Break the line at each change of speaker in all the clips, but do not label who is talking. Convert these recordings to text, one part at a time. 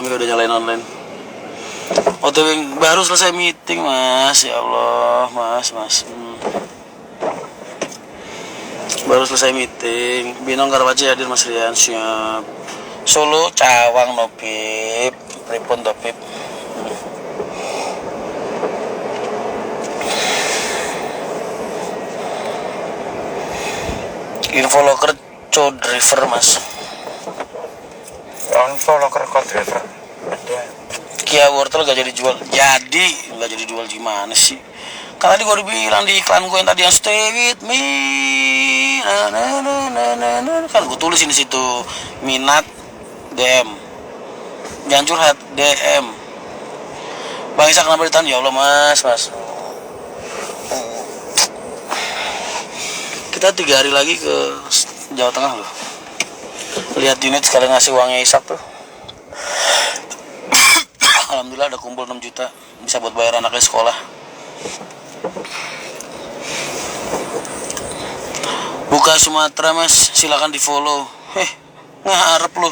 Udah nyalain online. OTW baru selesai meeting mas, ya Allah mas. Baru selesai meeting. Binong Karwaci hadir mas Rian, siap. Solo Cawang Nopip, Pripun Topip. Info locker code driver mas.
Info locker code driver.
Kia wortel gak jadi jual. Gak jadi jual gimana sih? Kan tadi gue udah bilang di iklan gue yang tadi yang stay with me. Kan gue tulisin di situ minat DM. Jangan curhat DM. Bang Isa kenapa ditahan? Ya Allah mas. Kita 3 hari lagi ke Jawa Tengah loh. Lihat unit sekalian ngasih uangnya Isak tuh. Alhamdulillah ada kumpul 6 juta. Bisa buat bayar anaknya sekolah. Buka Sumatera mas, silakan di follow. Ngarep lu.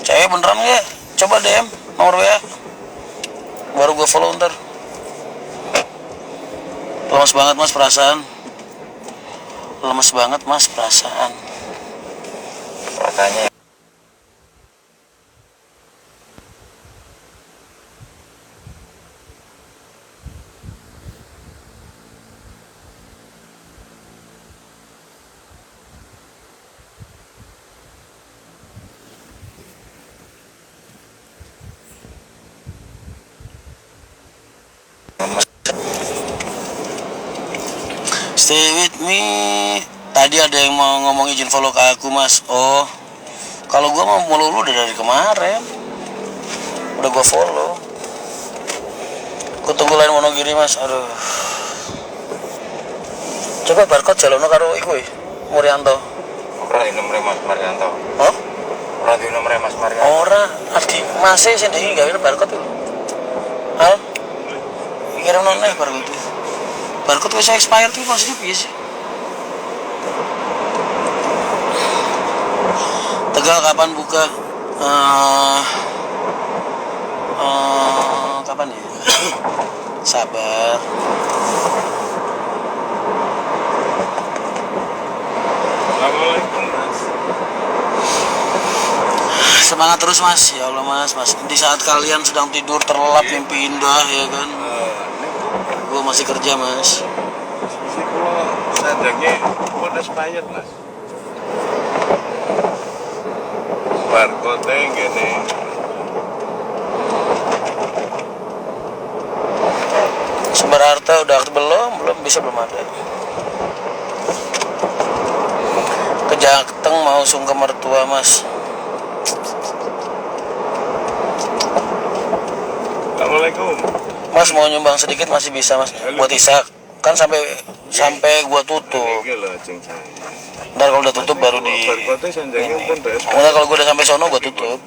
Cewek beneran gak? Coba DM nomor WA. Baru gue follow ntar. Lemes banget mas perasaan.
Katanya
Stay with me. Tadi ada yang mau ngomong izin follow ke aku mas. Oh, kalau gue mau follow lu udah dari kemarin. Udah gue follow. Gue tunggu lain Wonogiri mas. Aduh. Coba barcode jalono karo iku Murianto.
ora di nomor Mas Marianto.
Oh?
Ora di nomor Mas Marianto.
Ora, adi masih sing iki gawe barcode itu. Al. Kirim nang barcode. Barcode wis expired tuh maksudnya piye sih? Tegal kapan buka? Kapan ya? Sabar.
Assalamualaikum Mas.
Semangat terus mas, ya Allah mas. Di saat kalian sedang tidur terlelap mimpi indah ya kan. Gue masih kerja mas.
Si kulo sadenge udah expired Mas. Barcode gini.
Sumber harta udah aktif belum ada. Ke Jateng mau sungkem mertua mas.
Assalamualaikum.
Mas mau nyumbang sedikit masih bisa mas. Buat Isak kan sampai gua tutup. Ntar kalau udah tutup baru di. Ntar kalau gua udah sampai sono gua tutup.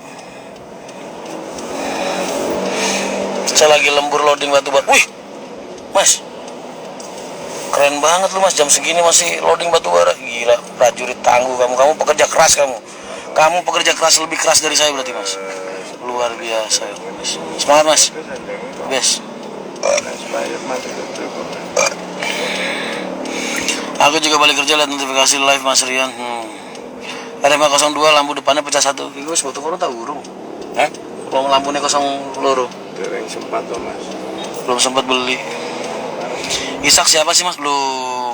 Saya lagi lembur loading batu bara. Wih, mas, keren banget lu mas, jam segini masih loading batu bara. Gila, prajurit tangguh kamu pekerja keras kamu pekerja keras, lebih keras dari saya berarti mas. Luar biasa mas. Semangat mas. Best. Aku juga balik kerja, lihat notifikasi live mas Rian. RMA 02 lampu depannya pecah 1. Iku wis foto tau urung? Kalau lampunya 02.
Dereng sempat toh mas.
Belum sempat beli. Isak siapa sih mas?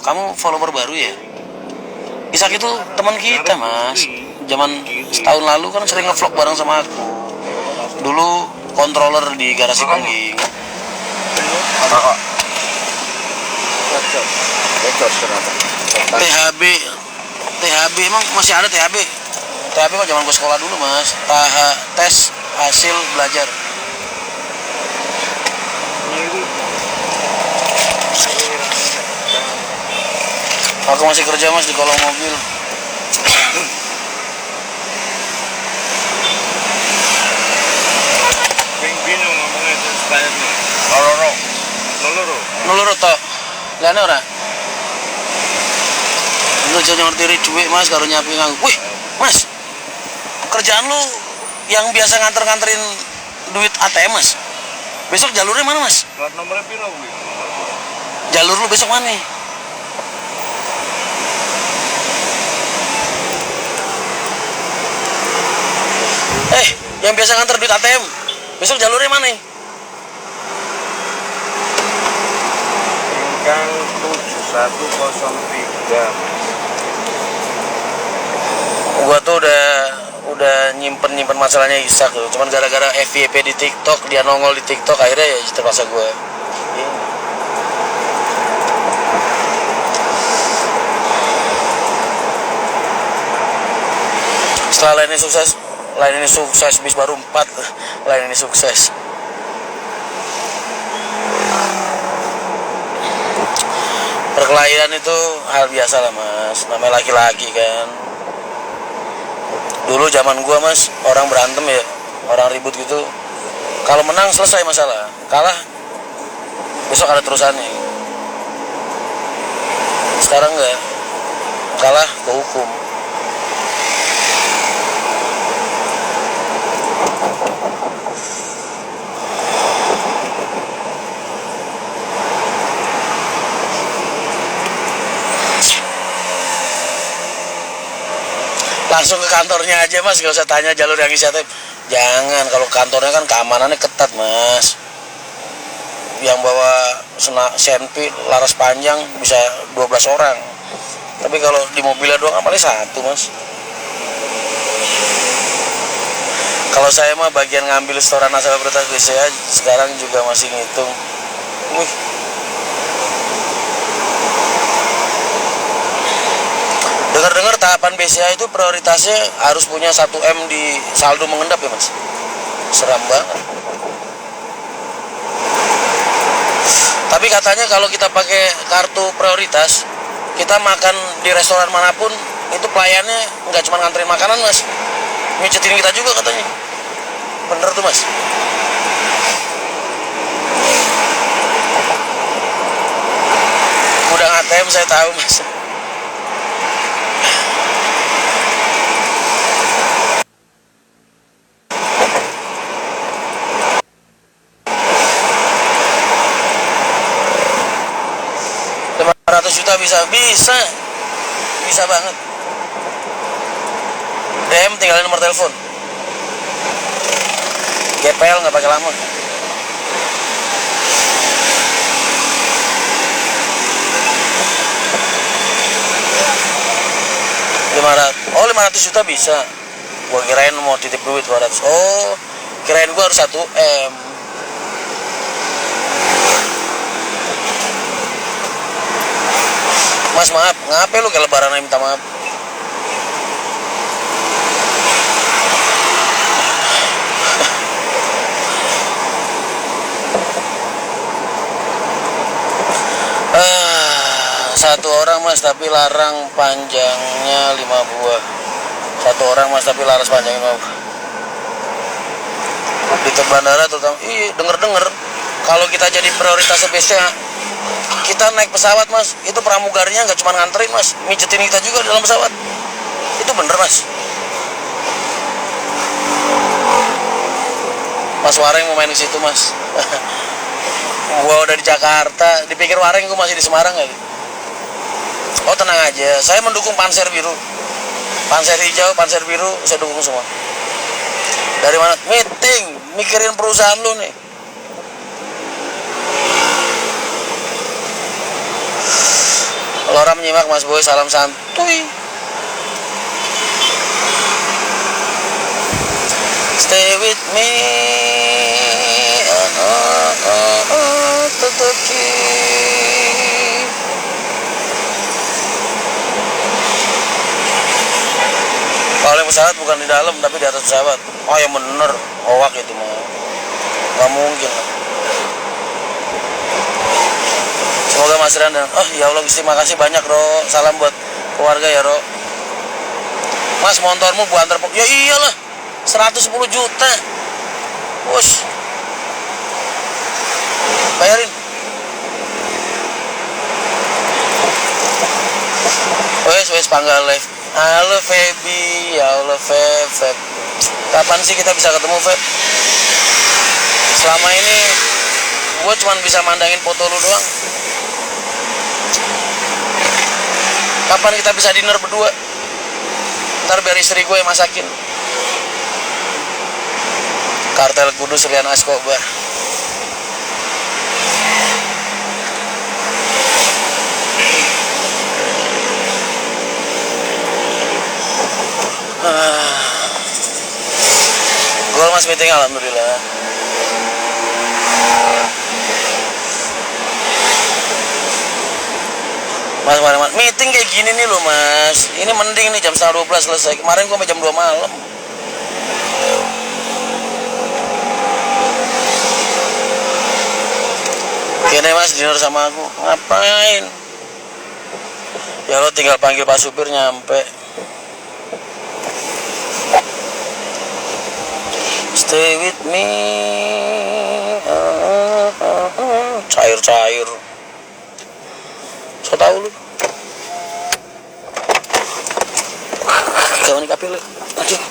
Kamu follower baru ya? Isak itu teman kita mas. Zaman setahun lalu kan sering ngevlog bareng sama aku. Dulu controller di garasi Kongging. THB emang masih ada THB kok zaman gue sekolah dulu mas. Tes hasil belajar. Aku masih kerja mas di kolong mobil.
Bingung ngomongnya supaya
Nulur toh. Lane ora? Lu jangan ngerti cuek mas, karo nyapi nganggo. Wih, mas, kerjaan lu yang biasa nganterin duit ATM mas, besok jalurnya mana mas?
Plat nomornya piro kuwi?
Jalur lu besok mana? Yang biasa nganter duit ATM, besok jalurnya mana?
Tingkang 7103.
Gua tuh udah nyimpen masalahnya Isak tuh. Cuman gara-gara FYP di TikTok, dia nongol di TikTok, akhirnya ya terpaksa gue. Setelah lain ini sukses bis baru 4, lain ini sukses. Perkelahian itu hal biasa lah mas, namanya laki-laki kan. Dulu zaman gua mas, orang berantem ya, orang ribut gitu, kalau menang selesai masalah, kalah besok ada terusannya. Sekarang enggak, kalah ke hukum. Langsung ke kantornya aja mas, gak usah tanya jalur yang isi ATM. Jangan, kalau kantornya kan keamanannya ketat mas. Yang bawa senpi laras panjang bisa 12 orang. Tapi kalau di mobilnya doang paling 1 mas. Kalau saya mah bagian ngambil setoran nasabah prioritas BCA sekarang juga masih ngitung. Wih. Dengar-dengar tahapan BCA itu prioritasnya harus punya 1M di saldo mengendap ya mas. Seram banget. Tapi katanya kalau kita pakai kartu prioritas, kita makan di restoran manapun itu pelayannya nggak cuma nganterin makanan mas, mijetin kita juga katanya. Bener tuh mas. Udah ATM saya tahu mas. Juta bisa banget. DM tinggalin nomor telepon. GPL nggak pakai lama. Oh 500 juta bisa. Gua kirain mau titip duit 200. Oh kirain gua harus 1M. Mas maaf, ngapain lu kayak lebaran minta maaf? Satu orang mas tapi larang panjangnya 5 buah. Satu orang mas tapi laras panjangnya 5 buah. Di bandara terutama, denger kalau kita jadi prioritas BCA, kita naik pesawat mas, itu pramugarinya nggak cuma nganterin mas, mijetin kita juga dalam pesawat. Itu bener mas. Mas Wareng mau main ke situ mas. Gua udah di Jakarta, dipikir Wareng gua masih di Semarang kali. Oh tenang aja, saya mendukung Panser Biru, Panser Hijau, Panser Biru, saya dukung semua. Dari mana? Meeting, mikirin perusahaan lu nih. Lora menyimak Mas Boy, salam santuy. Stay with me. Teteki. Kalau yang pesawat bukan di dalam tapi di atas pesawat. Oh yang bener, hoak itu mah. Gak mungkin. Semoga Mas Randa. Oh ya Allah Gusti, makasih banyak Ro. Salam buat keluarga ya Ro. Mas motormu gua antar. Ya iyalah, 110 juta. Wush. Bayarin. Wes panggal live. Halo Feby, ya Allah Feb. Kapan sih kita bisa ketemu Feb? Selama ini gue cuma bisa mandangin foto lu doang. Kapan kita bisa dinner berdua? Ntar biar istri gue yang masakin. Kartel Kudus Rian Askobar. Gol mas meeting alhamdulillah. Mas, meeting kayak gini nih loh mas. Ini mending nih jam 12 selesai. Kemarin gua sampai jam 2 malam. Gini mas, dinner sama aku. Ngapain? Ya lo tinggal panggil Pak Supir nyampe. Stay with me. Cair-cair. So tau lu. Kawan kapil lu. Aduh.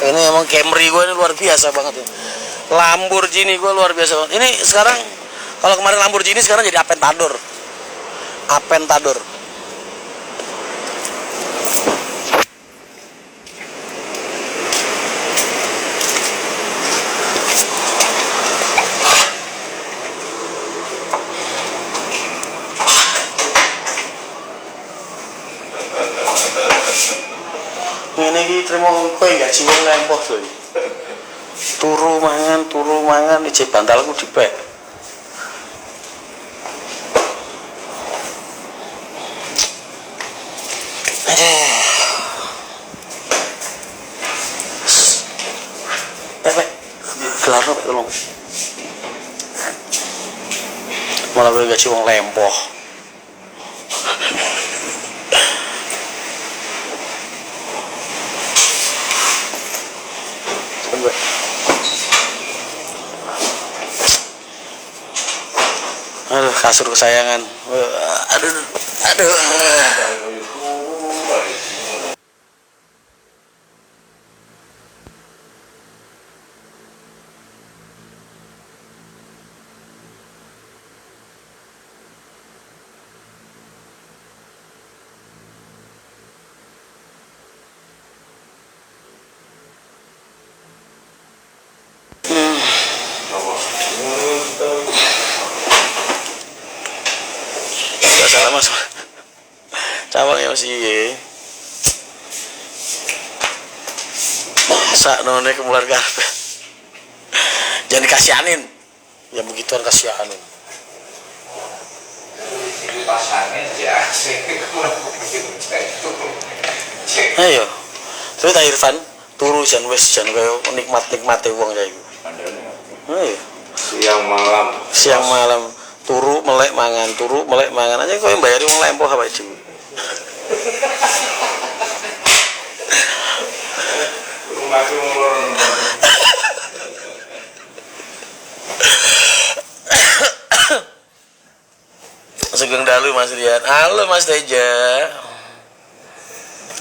Ini emang Camry gue ini luar biasa banget ya. Lamborghini gue luar biasa banget. Ini sekarang kalau kemarin Lamborghini sekarang jadi Aventador. Aventador. Ini ki terima kowe gaji wong lempoh lho. Turu mangan iki bantalku dipek. Gelarno Pak tolong. Malah kowe gaji wong lempoh. Aduh, kasur kesayangan. Aduh. Salah mas, cawangnya masih sak none kemular karpet. Jangan dikasihanin, ya begituan kasihanin. Ayo, terus tak Irfan turu jan kayak nikmate wong kayak gitu. Ayo. Siang malam. Turu melek mangan aja kau yang bayari wong lempoh apa itu. Sugeng dalu Mas Rian. Halo Mas Teja.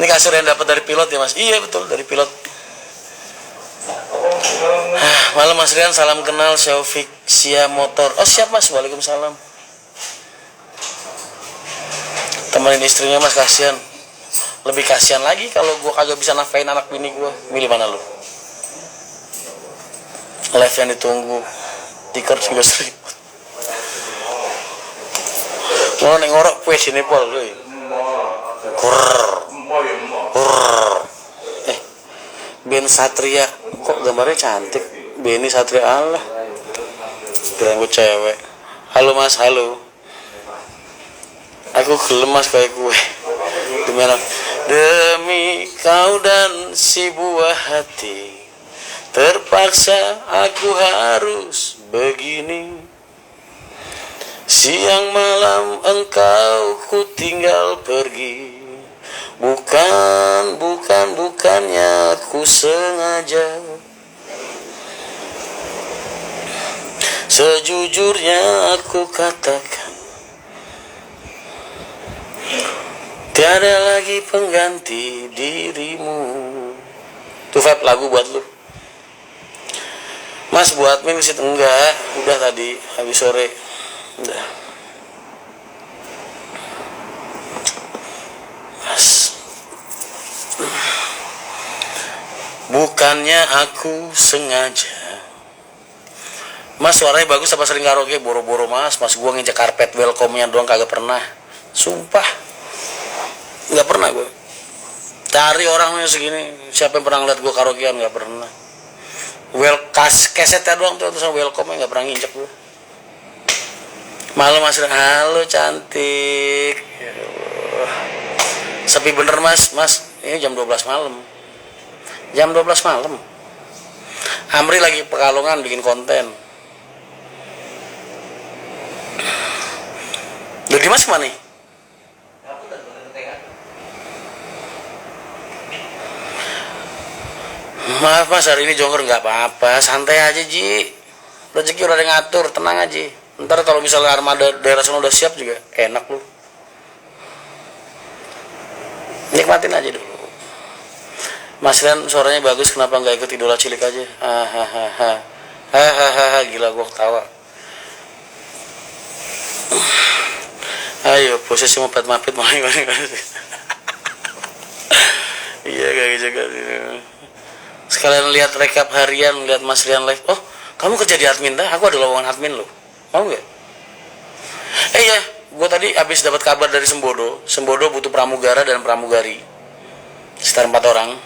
Ini kasur yang dapat dari pilot ya Mas? Iya betul dari pilot. Malam Mas Rian, salam kenal Syaufik Sia Motor. Oh siap Mas, waalaikumsalam. Temenin istrinya Mas, kasihan. Lebih kasihan lagi kalau gua kagak bisa nafkain anak bini gua. Milih mana lu? Live yang ditunggu, tiker 13.000. Mau neng ngorok kue sini pol lu. Ben Satria, kok gambarnya cantik. Beni Satria Allah. Bilang gue cewek. Halo Mas, halo. Aku gelem Mas kayak gue. Demi kau dan si buah hati, terpaksa aku harus begini. Siang malam engkau ku tinggal pergi. Bukannya ku sengaja. Sejujurnya aku katakan, Tiada lagi pengganti dirimu. Tuh Feb, lagu buat lu. Mas buat mingsit enggak, udah tadi habis sore. Udah. Mas. Bukannya aku sengaja. Mas suaranya bagus apa sering karaoke? Boro-boro mas gua nginjek karpet welcome-nya doang kagak pernah. Sumpah. Nggak pernah gue. Cari orangnya segini, siapa yang pernah ngeliat gue karaokean? Nggak pernah. Kesetnya doang tuh sama welcome-nya nggak pernah nginjek gue. Malu mas, halo cantik. Sepi bener mas, ini jam 12 malam. Jam 12 malam. Amri lagi Pekalongan bikin konten. Lu Dimas kemana nih? Maaf mas, hari ini jongger nggak apa-apa, santai aja Ji. Rezeki udah ada yang ngatur, tenang aja. Ntar kalau misalnya armada daerah sana udah siap juga, enak lu. Nikmatin aja dulu. Mas Rian suaranya bagus, kenapa nggak ikut idola cilik aja? Hahaha, gila gua ketawa. Ayo, posisi mapet-mapet mau gimana? Iya kayak gitu. Sekalian lihat rekap harian, lihat Mas Rian live. Oh, kamu kerja di admin dah? Aku ada lowongan admin loh. Mau nggak? Iya, gue tadi habis dapat kabar dari Sembodo. Sembodo butuh pramugara dan pramugari. Sekitar 4 orang.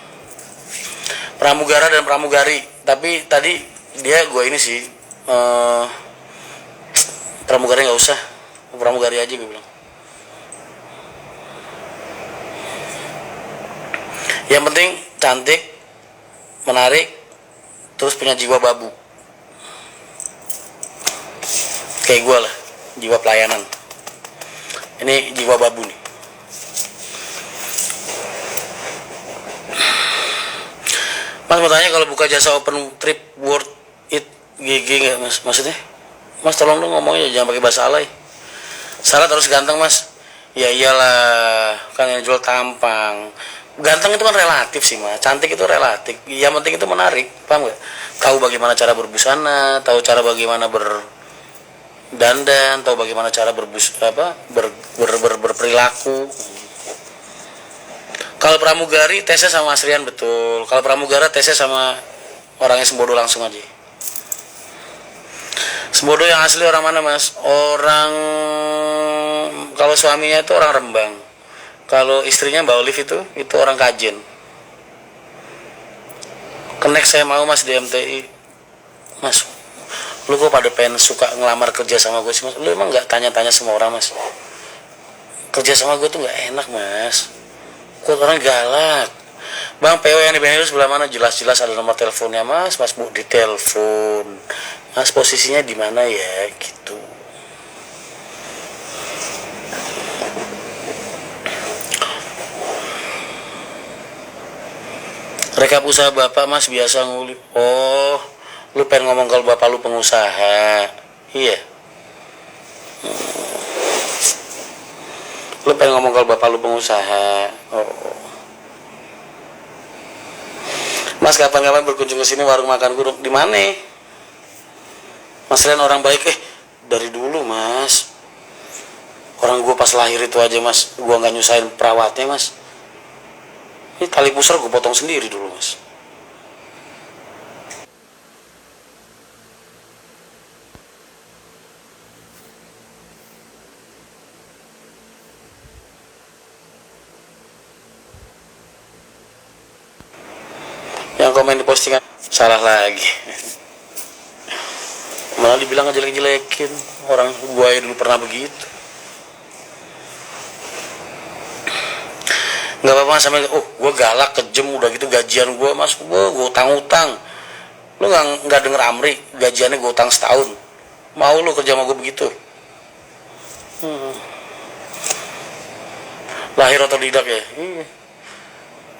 Pramugara dan pramugari. Tapi tadi dia gue ini sih, pramugari nggak usah, pramugari aja gue bilang. Yang penting cantik, menarik, terus punya jiwa babu. Kayak gue lah, jiwa pelayanan. Ini jiwa babu nih. Mas mau tanya, kalau buka jasa open trip worth it GG nggak mas? Maksudnya? Mas tolong dong ngomongnya jangan pakai bahasa alay. Syarat harus ganteng mas. Ya iyalah, kan yang jual tampang. Ganteng itu kan relatif sih mas, cantik itu relatif. Yang penting itu menarik, paham nggak? Tahu bagaimana cara berbusana, tahu cara bagaimana berdandan, tahu bagaimana cara berperilaku. Kalau pramugari tesnya sama Mas Rian betul. Kalau pramugara tesnya sama orangnya Sembodo langsung aja. Sembodo yang asli orang mana mas? Orang, kalau suaminya itu orang Rembang. Kalau istrinya Mbak Olive itu orang Kajen. Connect saya mau mas di MTI. Mas, lu kok pada pengen suka ngelamar kerja sama gue sih mas? Lu emang nggak tanya-tanya sama orang mas? Kerja sama gue tuh nggak enak mas. Gue orang galak. Bang PO yang di Benhil sebelah mana? Jelas-jelas ada nomor teleponnya mas. Mas bu ditelepon. Mas posisinya di mana ya? Gitu. Rekap usaha bapak mas biasa nguli. Oh, lu pengen ngomong kalau bapak lu pengusaha. Iya. Lu pengen ngomong kalau bapak lu pengusaha. Oh. Mas kapan-kapan berkunjung ke sini warung makan gurung. Di mana? Mas Rian orang baik. Dari dulu mas. Orang gua pas lahir itu aja mas, gua nggak nyusahin perawatnya mas. Ini tali pusar gue potong sendiri dulu mas. Yang komen di postingan salah lagi. Malah dibilang ngejelek-jelekin. Orang gue dulu pernah begitu. Nggak apa-apa sampai gue galak kejem udah gitu gajian gue mas, gue utang-utang. Lu nggak denger Amri, gajiannya gue utang setahun. Mau lu kerja sama gue begitu? Lahir otodidak ya? Iya.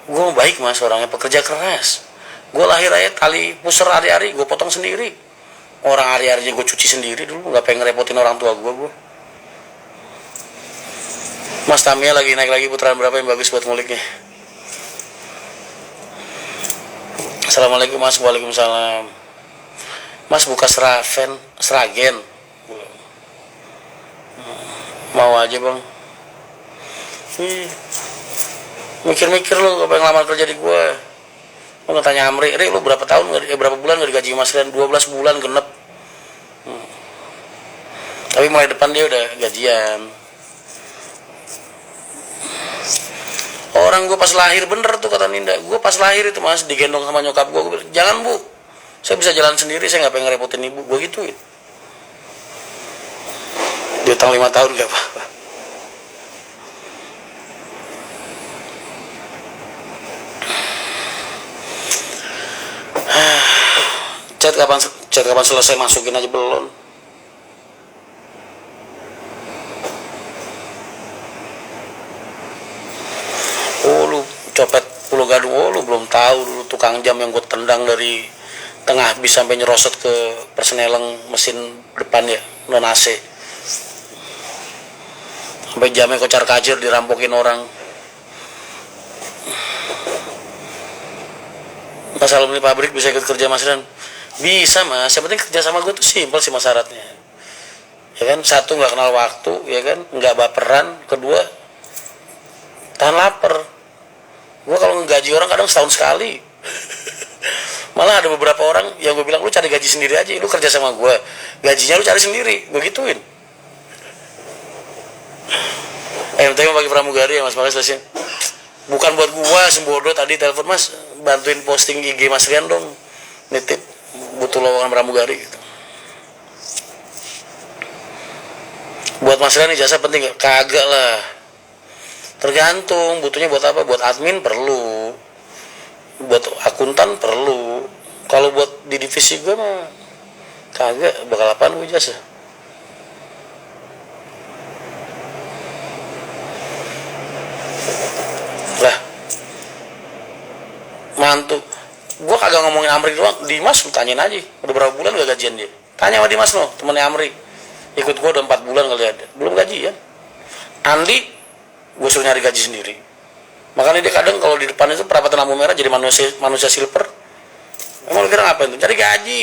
Gue baik mas, orangnya pekerja keras. Gue lahir aja tali pusar hari-hari gue potong sendiri. Orang hari-harinya gue cuci sendiri dulu, nggak pengen ngerepotin orang tua gue. Mas Tamiya lagi naik lagi, putaran berapa yang bagus buat nguliknya? Assalamualaikum Mas. Waalaikumsalam. Mas buka Sragen. Mau aja bang. Mikir-mikir lu apa yang lamar kerja di gua. Lu ngetanya Amri, lu berapa tahun berapa bulan gak digaji Mas Rian? 12 bulan genep. Tapi mulai depan dia udah gajian. Orang gue pas lahir bener tuh kata Ninda, gue pas lahir itu Mas digendong sama nyokap gue bilang, jangan Bu, saya bisa jalan sendiri, saya nggak pengen ngerepotin ibu, gue gituin. Dia utang 5 tahun gak apa-apa. Chat kapan selesai, masukin aja belum. Oh lu copet Pulau Gadung, oh lu belum tahu dulu tukang jam yang gue tendang dari tengah bis sampai nyerosot ke persneleng mesin depan ya, non AC. Sampai jamnya kocar kacir dirampokin orang. Masalah beli pabrik bisa ikut kerja Mas Ren? Bisa Mas, yang penting kerja sama gue tuh simpel sih mas syaratnya. Ya kan, satu nggak kenal waktu, ya kan, nggak baperan, kedua tahan lapar. Gue kalau ngegaji orang kadang setahun sekali. Malah ada beberapa orang yang gue bilang, lu cari gaji sendiri aja, lu kerja sama gue, gajinya lu cari sendiri, gue gituin. MT bagi pramugari ya Mas, makasih Mas. Bukan buat gue, sembodo tadi telepon Mas, bantuin posting IG Mas Rian dong, nitip butuh lowongan pramugari gitu. Buat Mas Rian ijazah penting gak? Kagak lah. Tergantung butuhnya buat apa. Buat admin perlu, buat akuntan perlu. Kalau buat di divisi gue mah kagak, bakal apaan gue ijazah. Lah mantu gue kagak ngomongin Amri doang. Dimas lu tanyain aja udah berapa bulan gak gajian dia. Tanya sama Dimas lo, temennya Amri, ikut gue udah 4 bulan kali ada, belum gajian. Andi gue suruh nyari gaji sendiri. Makanya dia kadang kalau di depan itu perapatan lampu merah jadi manusia silver. Emang lu kira ngapain tuh? Cari gaji.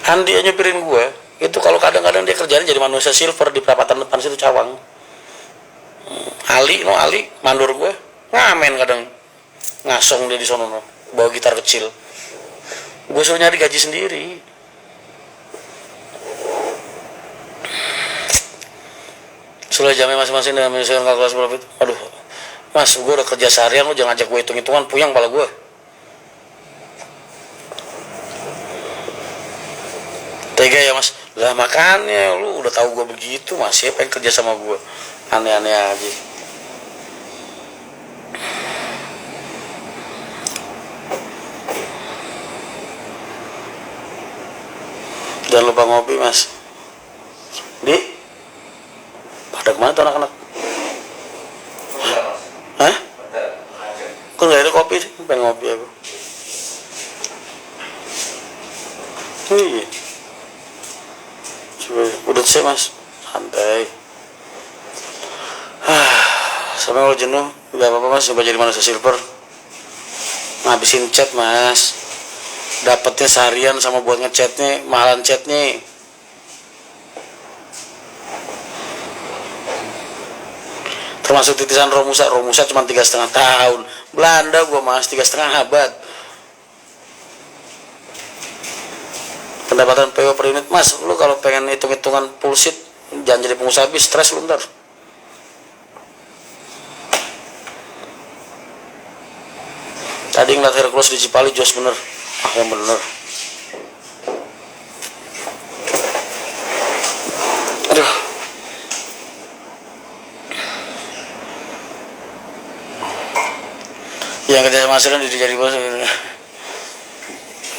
Andi yang nyupirin gue itu kalau kadang-kadang dia kerjanya jadi manusia silver di perapatan depan situ Cawang. Ali mandor gue ngamen kadang ngasong dia di sono bawa gitar kecil. Gue suruh nyari gaji sendiri. Sudah jamnya masing-masing dengan menyelesaikan kalkulasi profit. Aduh Mas, gue udah kerja seharian, lu jangan ajak gue hitung-hitungan, puyang kepala gue. Tega ya Mas? Lah makanya lu udah tahu gue begitu masih pengen kerja sama gue, aneh-aneh aja. Jangan lupa ngopi Mas. Di pada kemana tuh anak-anak? Hah? Kok gak ada kopi sih? Pengen ngopi aku. Iya. Coba udah sih Mas, santai. Sampai kalau jenuh gak apa-apa Mas, coba jadi manusia silver. Ngabisin chat Mas, dapetnya seharian sama buat ngechatnya mahalan chatnya. Termasuk titisan Romusa cuma 3,5 tahun. Belanda gua Mas 3,5 abad. Pendapatan PO per unit Mas, lu kalau pengen hitung-hitungan pulsit jangan jadi pengusaha bis, stres lu ntar. Tadi ngeliat Hercules di Cipali jos bener. Yang bener. Aduh. Yang kerja sama Mas jadi bos.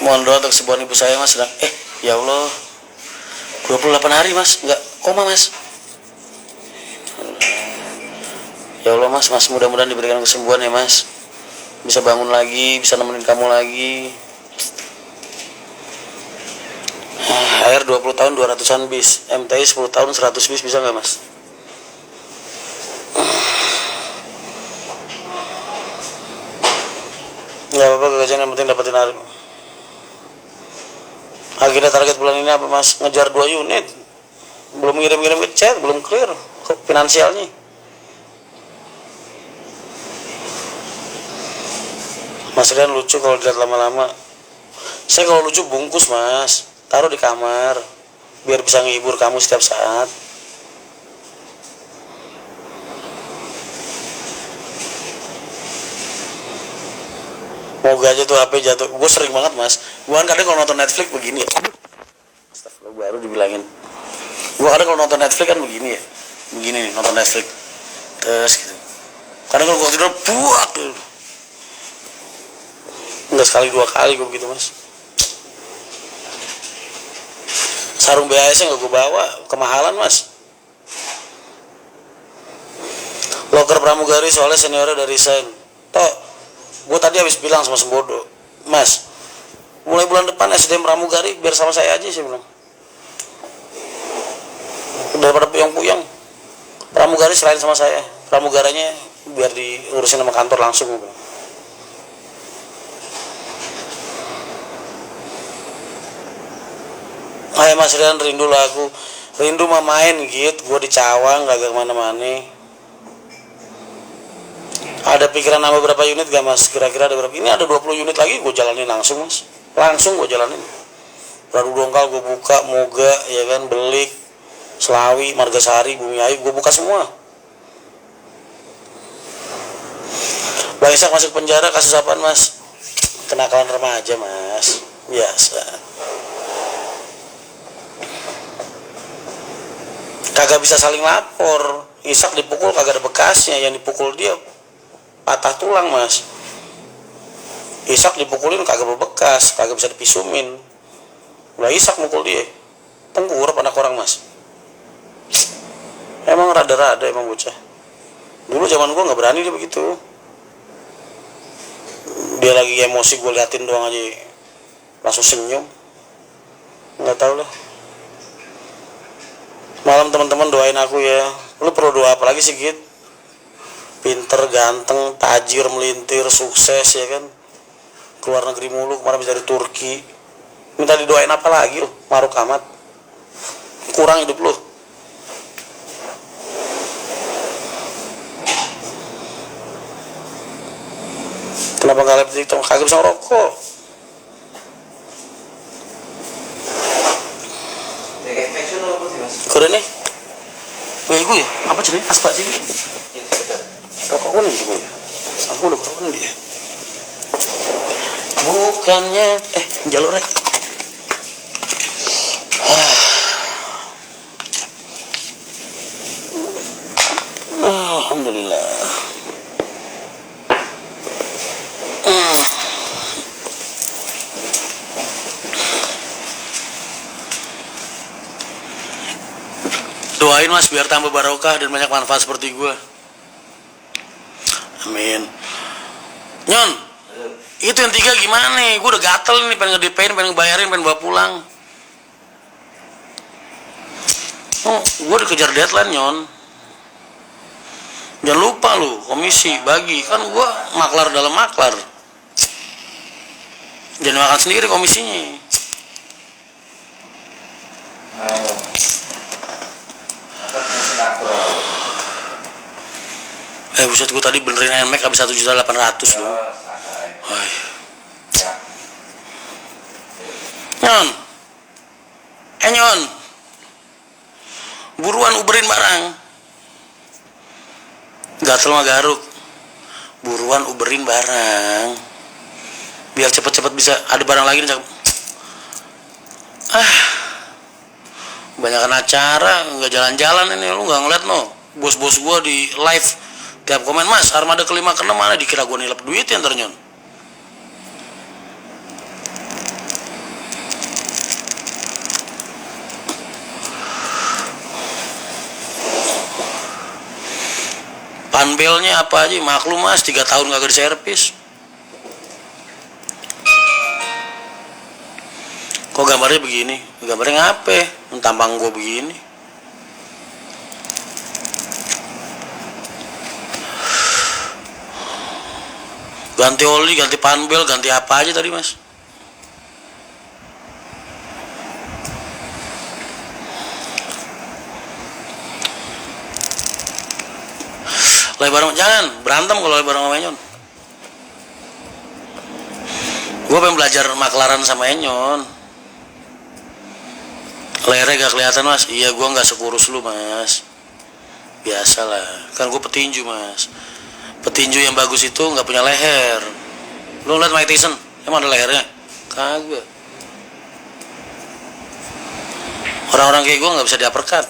Mohon doa untuk kesembuhan ibu saya Mas. Sedang ya Allah 28 hari Mas, enggak koma Mas. Ya Allah Mas, mudah-mudahan diberikan kesembuhan ya Mas. Bisa bangun lagi, bisa nemenin kamu lagi. Air 20 tahun 200-an bis, MTI 10 tahun 100 bis bisa nggak mas? Nggak apa-apa gajian, yang penting dapetin hari. Agenda target bulan ini apa mas? Ngejar 2 unit. Belum ngirim-ngirim ke chat, belum clear finansialnya. Mas Rian lucu kalau dilihat lama-lama. Saya kalau lucu bungkus mas, taruh di kamar biar bisa ngehibur kamu setiap saat. Moga aja tuh HP jatuh. Gue sering banget mas. Gue kan kadang kalau nonton Netflix begini ya. Astagfirullah, baru dibilangin. Gue kadang kalau nonton Netflix kan begini ya. Begini nih nonton Netflix. Terus gitu. Kadang kalau gue tidur buak gitu. Enggak sekali 2 kali gue begitu mas. Sarung BAS nya gak gue bawa, kemahalan mas. Loker pramugari soalnya seniornya udah resign. Toh, gue tadi habis bilang sama Sembodo, mas, mulai bulan depan SDM pramugari biar sama saya aja, saya bilang. Daripada puyeng-puyeng, pramugari selain sama saya, pramugaranya biar diurusin sama kantor langsung. Hai Mas Rian, rindu lah aku. Rindu mah main gitu, gue di Cawang kagak kemana-mana. Ada pikiran nambah berapa unit gak mas? Kira-kira ada berapa? Ini ada 20 unit lagi, gue jalanin langsung mas. Langsung gue jalanin. Radu Dongkal gue buka, Moga, ya kan, Belik, Selawi, Margasari, Bumi Ayu, gue buka semua. Bang Isak masuk penjara kasus apaan mas? Kenakalan remaja mas, biasa. Kagak bisa saling lapor. Isak dipukul kagak ada bekasnya, yang dipukul dia patah tulang mas. Isak dipukulin kagak berbekas, kagak bisa dipisumin. Lah Isak mukul dia, tengkurap anak orang mas. Emang rada-rada emang bocah. Dulu zaman gua nggak berani dia begitu. Dia lagi emosi gue liatin doang aja langsung senyum. Nggak tahu lah. Malam teman-teman doain aku ya. Lu perlu doa apa lagi sih Git? Pinter, ganteng, tajir, melintir, sukses ya kan. Keluar negeri mulu, kemarin bisa dari Turki. Minta didoain apa lagi lu? Maruk amat. Kurang hidup lu. Kenapa gak live TikTok? Kagak bisa ngerokok. Kau nih? Gue ya? Apa ceritanya? Aspak sih? Rokokan juga ya? Aku udah rokokan dia. Bukannya jalur rek. Alhamdulillah. Doain mas biar tambah barokah dan banyak manfaat seperti gue. Amin. Nyon, itu yang 3 gimana nih? Gue udah gatel nih, pengen nge-DP-in, pengen ngebayarin, pengen bawa pulang. Oh, gue dikejar deadline Nyon. Jangan lupa lu, komisi bagi. Kan gue maklar dalam maklar. Jangan makan sendiri komisinya. Buset, gue tadi benerin NMAX habis 1.800.000 loh. Nyon, Nyon, buruan uberin barang. Gatel mah garuk. Buruan uberin barang. Biar cepet-cepet bisa ada barang lagi nih. Banyakan acara, nggak jalan-jalan ini. Lu nggak ngeliat no? Bos-bos gua di live tiap komen, mas armada ke-5 ke-6 mana, dikira gua nilep duit ya ntar Nyon. Panbelnya apa aja, maklum mas 3 tahun kagak diservis. Kok gambarnya begini? Gambarnya ngape? Tampang gue begini. Ganti oli, ganti panbel, ganti apa aja tadi mas? Bareng, jangan berantem kalau bareng sama Enyon. Gue pengen belajar maklaran sama Enyon. Layarnya gak kelihatan mas. Iya gue gak sekurus lu mas. Biasalah, kan gue petinju mas. Petinju yang bagus itu gak punya leher. Lu liat Mike Tyson, emang ada lehernya? Kagak. Orang-orang kayak gue gak bisa di-uppercut.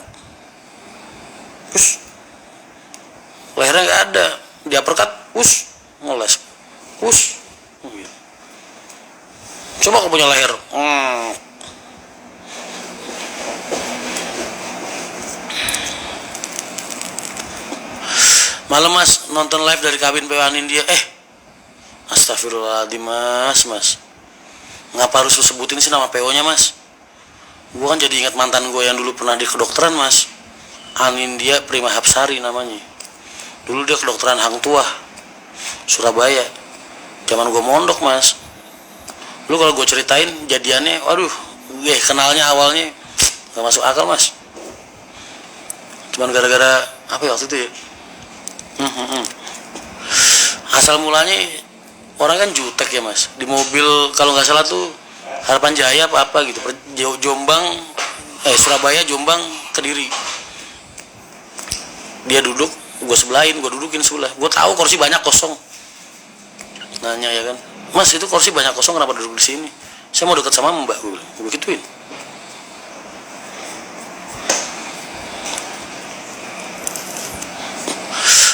Lehernya gak ada, di-uppercut, ngeles, coba kau punya leher. Malam mas nonton live dari kabin PWan India. Astagfirullahaladzim mas, ngapa harus lu sebutin sih nama PO nya mas? Gue kan jadi ingat mantan gue yang dulu pernah di kedokteran mas. Anindya Prima Hapsari namanya. Dulu dia kedokteran Hang Tuah Surabaya, zaman gue mondok mas. Lu kalau gue ceritain jadiannya, waduh, kenalnya awalnya gak masuk akal mas. Cuman gara-gara apa ya waktu itu ya? Asal mulanya orang kan jutek ya mas. Di mobil kalau nggak salah tuh Harapan Jaya apa gitu, Surabaya, Jombang, Kediri. Dia duduk, gue sebelahin, gue dudukin sebelah. Gue tahu kursi banyak kosong. Nanya ya kan, mas itu kursi banyak kosong kenapa duduk di sini? Saya mau dekat sama mbak, gue gituin.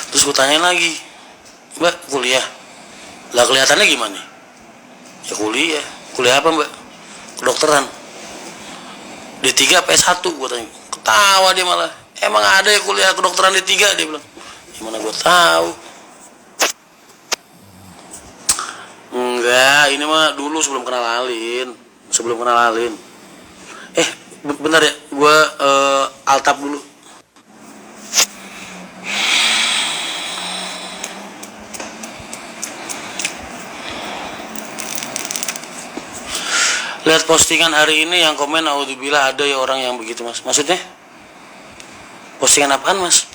Terus gue tanyain lagi, mbak kuliah? Lah kelihatannya gimana? Ya kuliah apa mbak? Kedokteran. D3 PS1 gue tanya. Ketawa dia malah. Emang ada ya kuliah kedokteran D3 dia bilang. Gimana gue tahu? Enggak, ini mah dulu sebelum kenal Alin. Bentar ya, gue altap dulu. Lihat postingan hari ini yang komen, audzubillah, ada ya orang yang begitu mas. Maksudnya? Postingan apaan mas?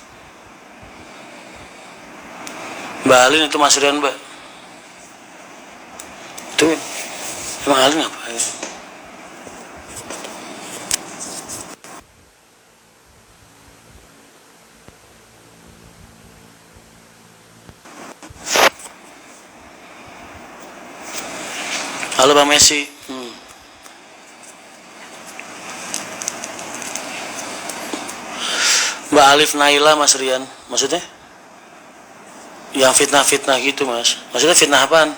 Mbak Alin itu Mas Rian mbak. Itu emang Alin ngapain? Halo Bang Messi. Mbak Alif Naila Mas Rian. Maksudnya? Yang fitnah-fitnah gitu mas. Maksudnya fitnah apaan?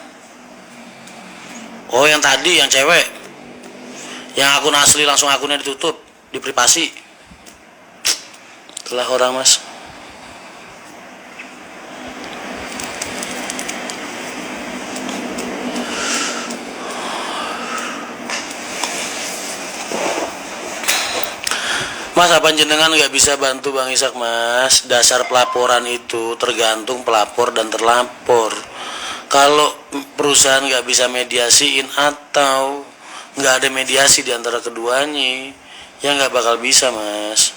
Oh yang tadi, yang cewek, yang akun asli langsung akunnya ditutup, di privasi. Itulah orang mas. Mas, apa jenengan nggak bisa bantu Bang Ishak mas? Dasar pelaporan itu tergantung pelapor dan terlapor. Kalau perusahaan nggak bisa mediasiin atau nggak ada mediasi di antara keduanya, ya nggak bakal bisa mas.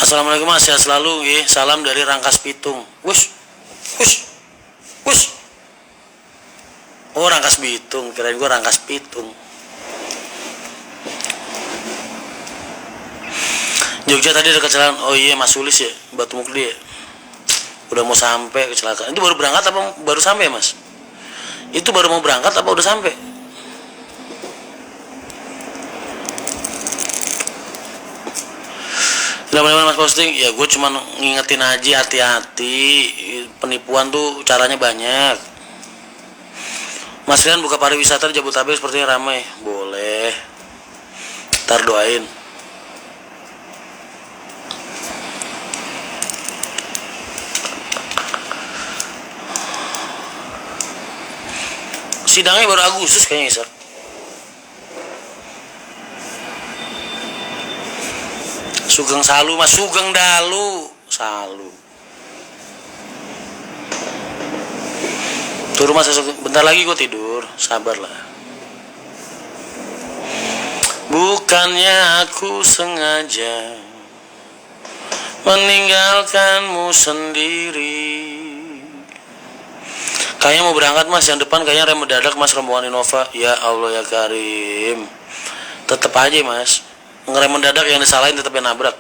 Assalamualaikum mas, sehat selalu. Salam dari Rangkas Pitung. Wush. Oh Rangkas Bitung, kirain gue Rangkas Pitung. Jogja tadi ada kecelakaan. Oh iya Mas Sulis ya, Batu Mukli ya. Udah mau sampai kecelakaan. Itu baru berangkat apa baru sampai mas? Itu baru mau berangkat apa udah sampai? Lama-lama mas posting, ya gue cuma ngingetin aja hati-hati. Penipuan tuh caranya banyak. Mas Rian buka pariwisata di Jabodetabek sepertinya ramai. Boleh. Ntar doain. Sidangnya baru Agustus kayaknya, Sir. Sugeng Salu mas, Sugeng Dalu Salu. Turun mas, bentar lagi gue tidur, sabarlah. Bukannya aku sengaja meninggalkanmu sendiri. Kayaknya mau berangkat mas, yang depan kayaknya rem mendadak mas, rombongan Innova. Ya Allah ya Karim, tetep aja mas, ngerem mendadak yang disalahin tetep yang nabrak.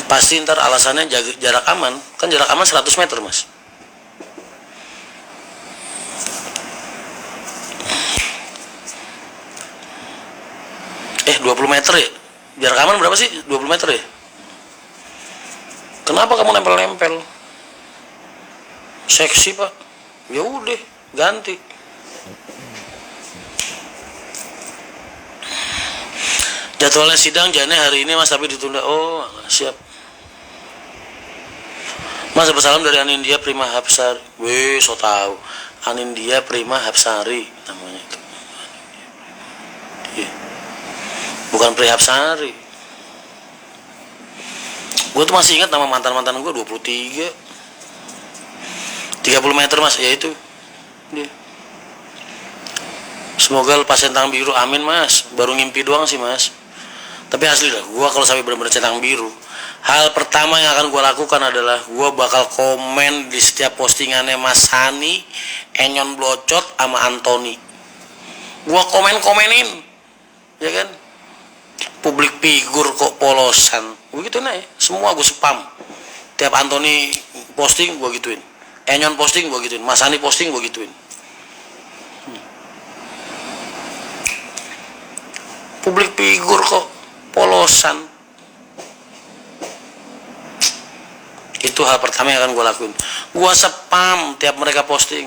Pasti ntar alasannya jarak aman, kan jarak aman 100 meter mas. Eh 20 meter ya, jarak aman berapa sih? 20 meter ya. Kenapa kamu nempel-nempel? Seksi pak. Ya udah ganti. Jadwalnya sidang jane hari ini mas, tapi ditunda. Oh siap. Mas salam dari Anindya Prima Hapsari. Wih so tau, Anindya Prima Hapsari namanya itu. Iya. Bukan Pri Hapsari. Gue tuh masih ingat nama mantan-mantan gue 23 30 meter mas, ya itu dia. Semoga lepas centang biru, amin mas. Baru ngimpi doang sih mas, tapi asli lah, gue kalau sampai benar-benar centang biru, hal pertama yang akan gue lakukan adalah gue bakal komen di setiap postingannya Mas Hani, Enyon Blocot, sama Anthony. Gue komen-komenin, ya kan? Publik figur kok polosan, begitu nah ya. Semua gue spam. Tiap Anthony posting gue gituin, Enyon posting gue gituin, Mas Hani posting gue gituin. Publik figur kok polosan. Itu hal pertama yang akan gue lakuin. Gue spam tiap mereka posting.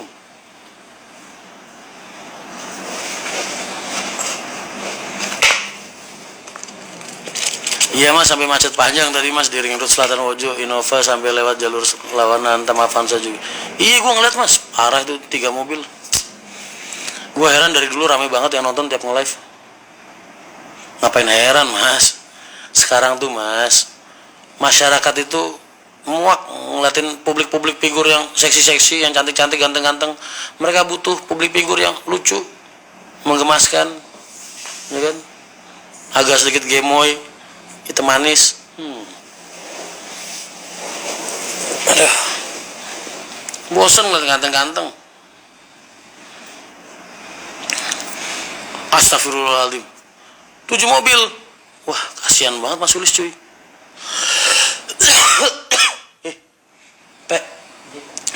Iya mas, sampai macet panjang tadi mas di Ring Road Selatan Wojo Innova sampai lewat jalur lawanan Tam Avanza juga. Iya gue ngeliat mas, parah itu 3 mobil. Gue heran, dari dulu rame banget yang nonton tiap nge-live. Ngapain heran mas? Sekarang tuh mas, masyarakat itu muak ngeliatin publik figur yang seksi-seksi, yang cantik-cantik, ganteng-ganteng. Mereka butuh publik figur yang lucu, menggemaskan, ya kan? Agak sedikit gemoy, hitam manis. Aduh, bosan ngeliat ganteng-ganteng. Astagfirullahaladzim, 7 mobil. Wah kasihan banget Mas Sulis cuy. Pak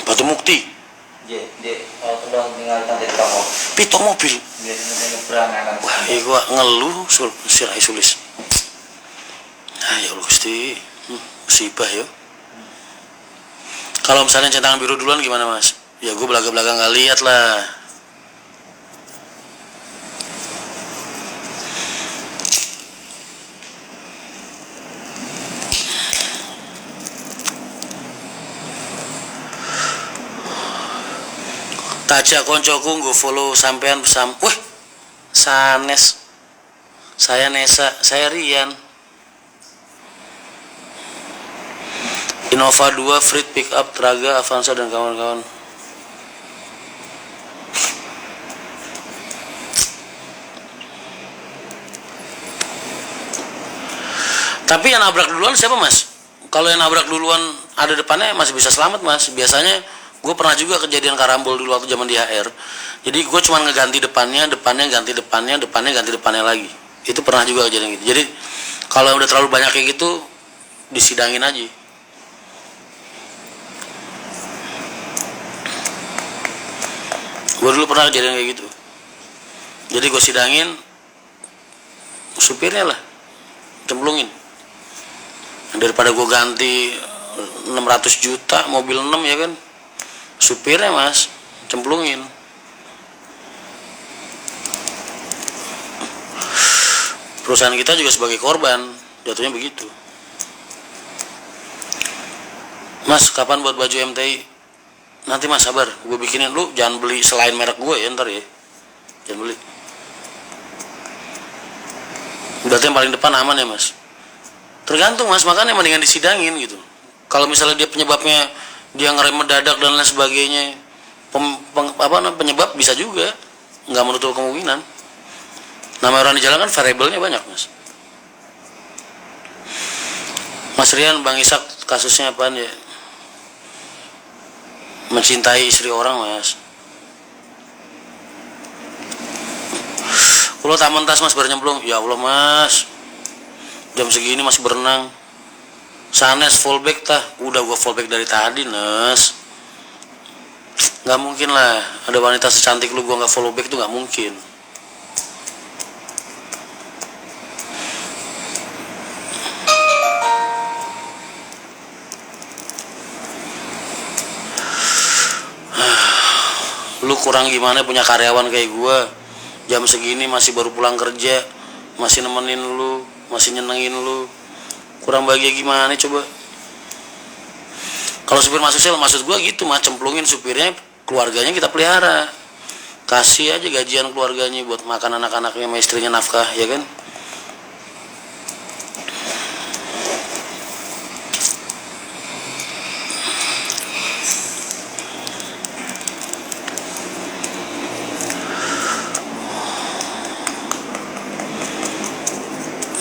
Batu Mukti.
Kalau tinggal nanti kamu.
Pitung mobil.
Berangan.
Wah, gua ngeluh si Rai Sulis. Nah, ya Allah Gusti. Musibah ya. Kalau misalnya centangan biru duluan gimana Mas? Ya gua belaga-belaga nggak lihat lah. Taja koncoku nggo follow sampean bersam. Wih, sanes. Saya Nesa, saya Rian. Innova 2 Freight Pickup Traga Avanza dan kawan-kawan. Tapi yang nabrak duluan siapa Mas? Kalau yang nabrak duluan ada depannya masih bisa selamat Mas. Biasanya gue pernah juga kejadian karambol dulu waktu zaman di HR. Jadi gue cuma ngeganti depannya ganti depannya ganti depannya lagi. Itu pernah juga kejadian gitu. Jadi kalau udah terlalu banyak kayak gitu, disidangin aja. Gue dulu pernah kejadian kayak gitu. Jadi gue sidangin, supirnya lah cemplungin. Daripada gue ganti 600 juta mobil 6 ya kan, supirnya Mas cemplungin. Perusahaan kita juga sebagai korban, jatuhnya begitu. Mas kapan buat baju MTI? Nanti mas sabar, gue bikinin. Lu jangan beli selain merek gue ya ntar ya. Jangan beli. Berarti yang paling depan aman ya mas. Tergantung mas, makanya mendingan disidangin gitu. Kalau misalnya dia penyebabnya dia ngerem mendadak dan lain sebagainya, penyebab bisa juga, nggak menutup kemungkinan. Nama orang di jalan kan variabelnya banyak mas. Mas Rian, Bang Ishak kasusnya apaan ya? Mencintai istri orang mas. Kalau tak mentas mas baru nyemplung, ya Allah mas, jam segini masih berenang. Sanes fallback tah, udah gua fallback dari tadi nes. Nggak mungkin lah, ada wanita secantik lu gua nggak fallback tuh nggak mungkin. Lu kurang gimana punya karyawan kayak gua, jam segini masih baru pulang kerja, masih nemenin lu, masih nyenengin lu, kurang bahagia gimana coba. Kalau supir masuk sel, maksud gua gitu mah, cemplungin supirnya, keluarganya kita pelihara, kasih aja gajian keluarganya buat makan anak-anaknya sama istrinya, nafkah ya kan.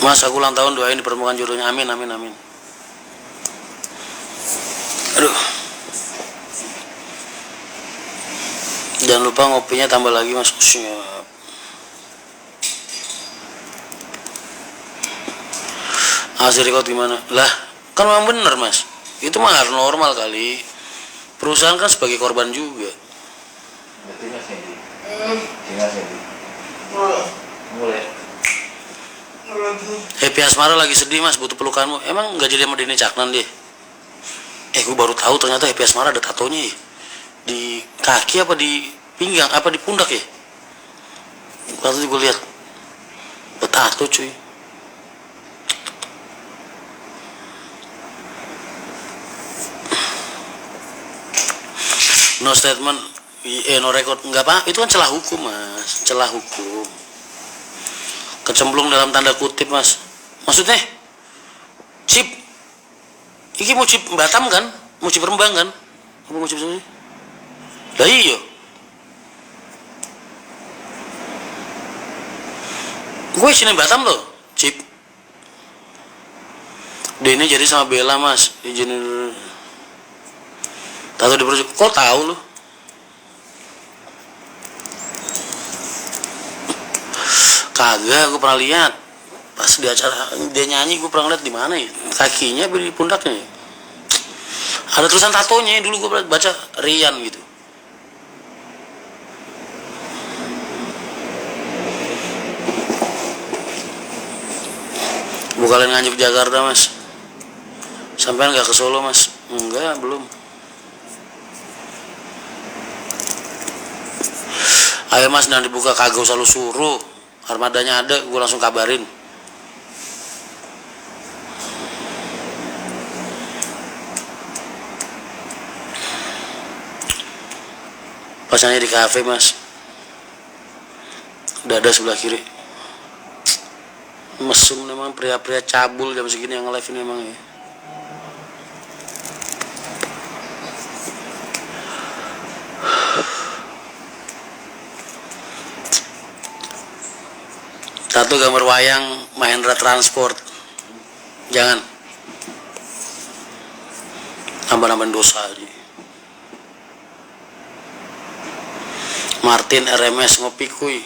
Mas, aku ulang tahun, doain dipertemukan jodohnya. Amin, amin, amin. Aduh. Jangan lupa ngopinya tambah lagi mas. Siap. Hasil record gimana? Lah, kan memang bener mas. Itu mah harus normal kali. Perusahaan kan sebagai korban juga.
Berarti mas Hendy. Mas Hendy. Mulai.
Happy Asmara lagi sedih mas, butuh pelukanmu. Emang nggak jadi sama Denny Caknan dia? Gue baru tahu ternyata Happy Asmara ada tatonya ya. Di kaki apa di pinggang apa di pundak ya? Waktu itu gue lihat bertato cuy. No statement, no record, nggak apa? Itu kan celah hukum mas, celah hukum. Kecemplung dalam tanda kutip mas. Maksudnya chip iki mau chip Batam kan, mau chip Rembang kan, apa mau chip sini? Lah iya, gue sini Batam loh chip. Denny jadi sama Bella mas, izin tato di perut. Kok tahu lo? Kagak, gue pernah lihat pas di acara dia nyanyi, gue pernah lihat di mana ya, kakinya di pundaknya ya. Ada tulisan tatonya, dulu gue baca Rian gitu. Bukan nganjuk Jakarta mas, sampean nggak ke Solo mas? Enggak, belum. Ayo mas, dan dibuka, kagak usah lu suruh. Armadanya ada, gue langsung kabarin. Pasangnya di kafe mas, dada sebelah kiri. Mesum memang, pria-pria cabul jam segini yang nge-live ini emang ya. Satu gambar wayang Mahendra Transport. Jangan. Nambah-nambahin dosa aja. Martin RMS ngopi kuy.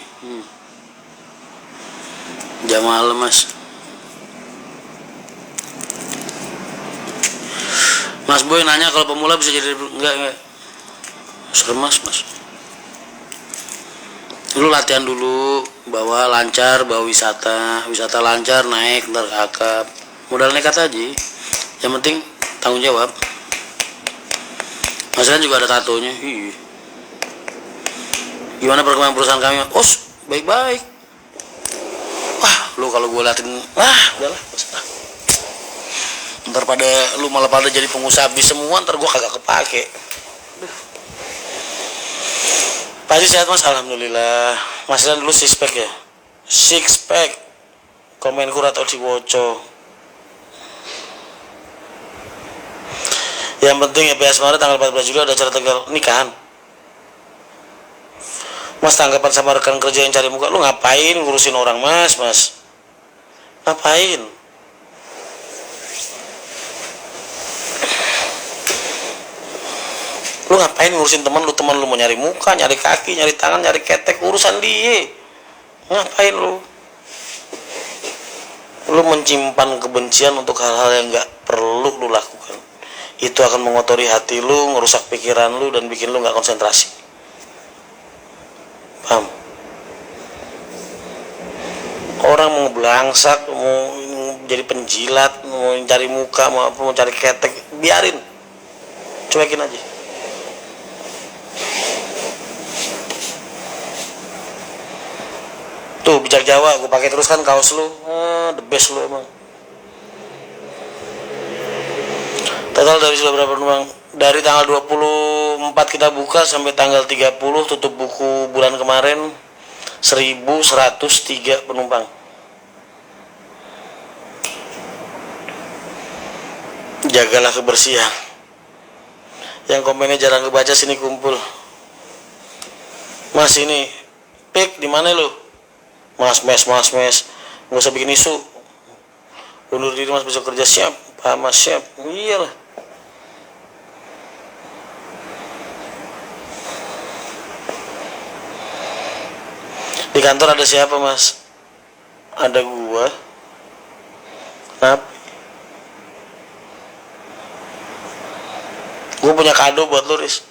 Jam malam mas. Mas Boy nanya kalau pemula bisa jadi enggak. Serem mas. Lu latihan dulu, bawa lancar, bawa wisata lancar, naik ntar akap, modal nekat aja, yang penting tanggung jawab. Masalahnya juga ada tatonya. Gimana perkembangan perusahaan kami? Baik-baik. Wah, lu kalau gue liatin, udahlah, ntar pada lu malah pada jadi pengusaha bis semua, ntar gue kagak kepake. Pasti sehat mas, alhamdulillah. Mas dan dulu six pack ya, six pack. Komen kurat atau diwoco. Yang penting EPS Maret tanggal 14 Juli ada acara tanggal nikahan. Mas, tanggapan sama rekan kerja yang cari muka, lu ngapain ngurusin orang mas? Ngapain? Lu ngapain ngurusin teman lu mau nyari muka, nyari kaki, nyari tangan, nyari ketek, urusan dia. Ngapain lu? Lu menyimpan kebencian untuk hal-hal yang gak perlu lu lakukan. Itu akan mengotori hati lu, ngerusak pikiran lu, dan bikin lu gak konsentrasi. Paham? Orang mau belangsak, mau jadi penjilat, mau cari muka, mau cari ketek, biarin, cuekin aja. Tuh bijak Jawa, gue pakai terus kan kaos lu, the best lu emang. Total dari sudah berapa penumpang? Dari tanggal 24 kita buka sampai tanggal 30 tutup buku bulan kemarin 1103 penumpang. Jagalah kebersihan. Yang komennya jarang kebaca sini kumpul. Mas ini pik di mana lu? Mas mes. Nggak usah bikin isu. Undur diri mas, besok kerja. Siap Pak Mas, siap. Iyalah. Di kantor ada siapa mas? Ada gua. Kenapa? Gua punya kado buat lu, Riz.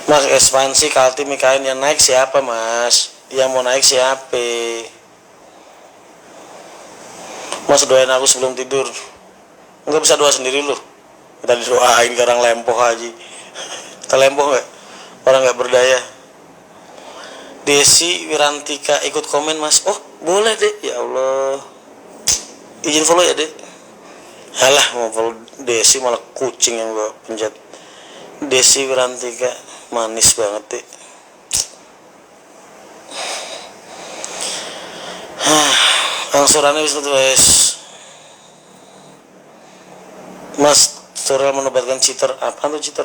Mas, ekspansi Kaltim IKN yang naik siapa mas? Yang mau naik siapa? Mas doain aku sebelum tidur. Enggak bisa doa sendiri lu. Kita didoain ke orang lempoh aja. Kita lempoh nggak? Orang nggak berdaya. Desi Wirantika ikut komen mas. Oh boleh deh. Ya Allah. Izin follow ya deh. Alah mau follow Desi malah kucing yang gua pencet. Desi Wirantika manis banget deh. Angsurannya bisa tuh guys. Mas, Surel menobatkan cheater. Apaan tuh cheater?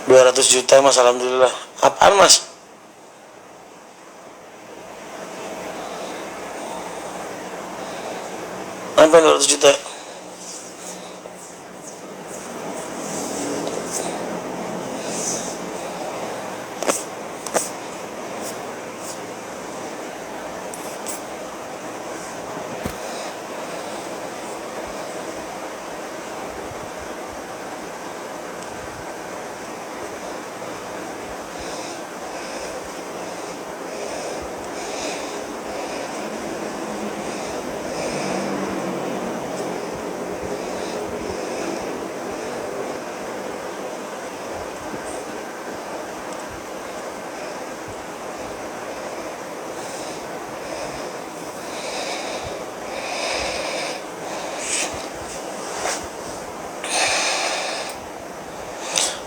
$200 juta mas, alhamdulillah. Apaan mas? Apa 200 juta?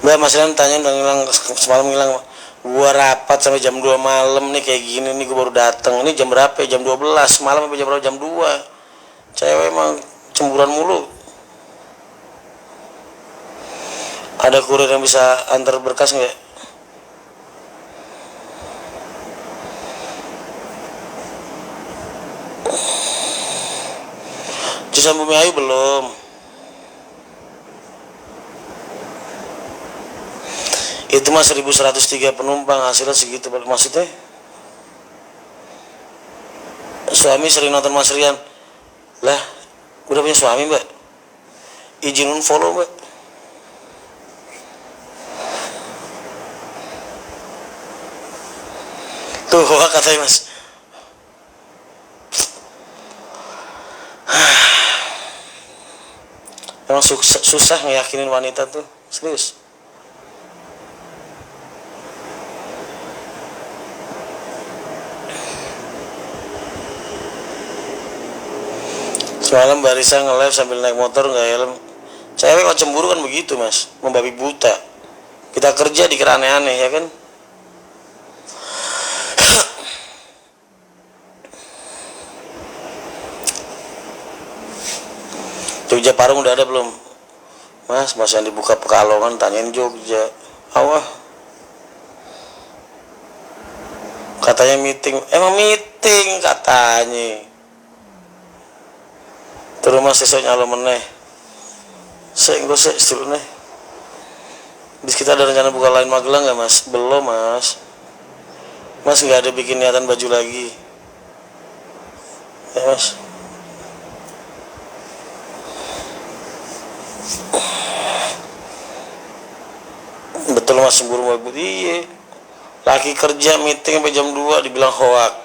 Mbak, Mas Rian tanyain bang hilang semalam hilang. Gua rapat sampai jam 2 malam nih kayak gini nih, gua baru datang. Ini jam berapa ya? Jam 12 malam sampai jam berapa? Jam 2. Cewek emang cemburuan mulu. Ada kurir yang bisa antar berkas nggak? Cisan Bumi Ayu belum. Itu mah 1103 penumpang, hasilnya segitu. Maksudnya suami sering nonton Mas Rian. Lah udah punya suami mbak, izin unfollow mbak. Tuh katanya mas. Emang susah ngeyakinin wanita tuh, serius. Semalam Mbak Risa nge-live sambil naik motor nggak helm. Cewek kalau cemburu kan begitu mas, membabi buta. Kita kerja dikira aneh-aneh ya kan. Jogja Parung udah ada belum? Mas yang dibuka Pekalongan, tanyain Jogja. Awah. Katanya meeting, emang meeting katanya. Terus mas sesuk nyalo meneh. Engko sik sedulur neh. Bis kita ada rencana buka lain Magelang nggak mas? Belum mas. Mas nggak ada bikin niatan baju lagi. Ya mas. Betul mas, cemburu banget. Iya. Laki kerja meeting sampai jam 2 dibilang hoak.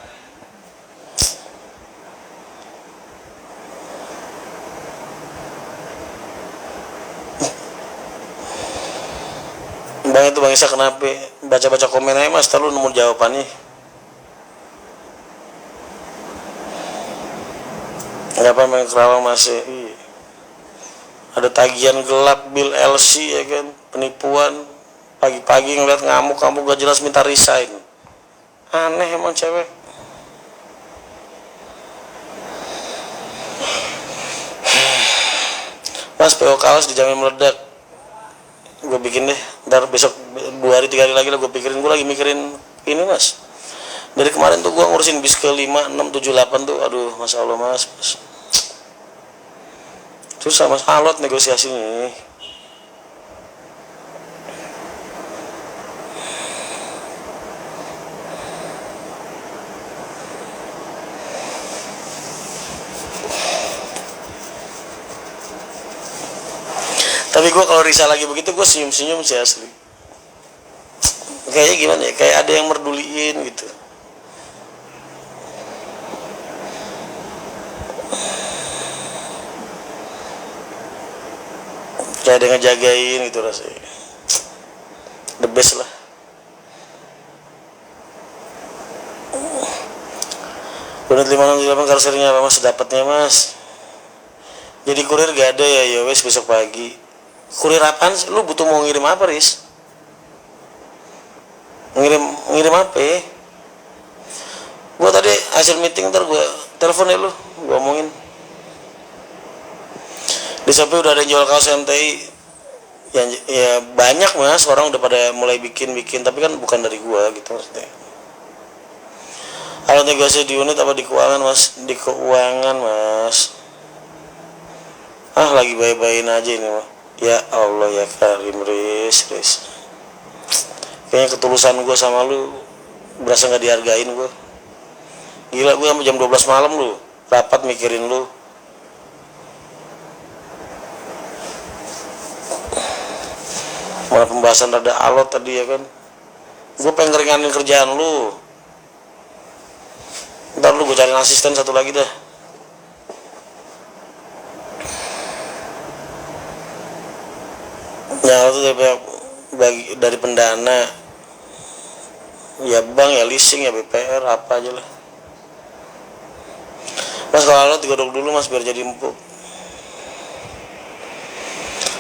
Bang itu Bang Isa kenapa? Baca-baca komen aja mas, terlalu nemu jawabannya. Ngapa main Kerawang masih? Iya. Ada tagihan gelap bil LC ya kan, penipuan. Pagi-pagi ngeliat ngamuk kamu gak jelas minta resign. Aneh emang cewek. Mas PO kaos dijamin meledak. Gue bikin deh, ntar besok 2 hari 3 hari lagi lah gue pikirin. Gue lagi mikirin ini mas. Dari kemarin tuh gue ngurusin bis ke 5, 6, 7, 8 tuh. Aduh masya Allah mas. Susah mas, alot negosiasi nih. Tapi gue kalau Risa lagi begitu gue senyum-senyum sih asli. Kayaknya gimana ya, kayak ada yang merduliin gitu. Kayak ada yang ngejagain gitu rasanya. The best lah. Unit 568 karosernya apa mas? Dapatnya mas. Jadi kurir gak ada ya wes besok pagi. Kurir apaan sih? Lu butuh mau ngirim apa Riz? Ngirim apa ya? Gua tadi hasil meeting ntar gua telepon ya lu, gua omongin. Di Shopee udah ada yang jual kaos MTI. Ya banyak mas, orang udah pada mulai bikin, tapi kan bukan dari gua gitu maksudnya. Kalau negosiasi di unit apa di keuangan mas? Di keuangan mas. Lagi bayi-bayin aja ini mah. Ya Allah ya Karim Riz. Kayaknya ketulusan gue sama lu berasa gak dihargain gue. Gila gue sampai jam 12 malam lu rapat mikirin lu. Malah pembahasan rada alot tadi ya kan. Gue pengen ngeringanin kerjaan lu. Ntar lu gue cari asisten satu lagi dah. Ya itu dari pendana ya bank ya leasing ya BPR apa aja lah mas. Kalau lo digodok dulu mas biar jadi empuk.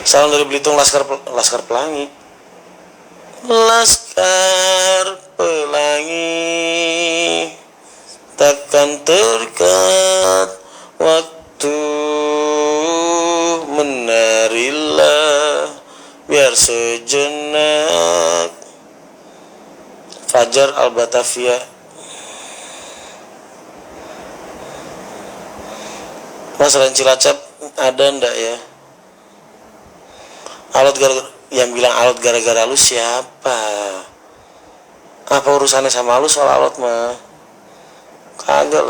Salam dari Belitung. Laskar Pelangi. Laskar Pelangi takkan terkat waktu, menarilah biar sejenak. Fajar Al-Batavia. Mas selain Cilacap ada ndak ya? Alot yang bilang alot gara-gara lu siapa? Apa urusannya sama lu soal alot mah? Kagak lah.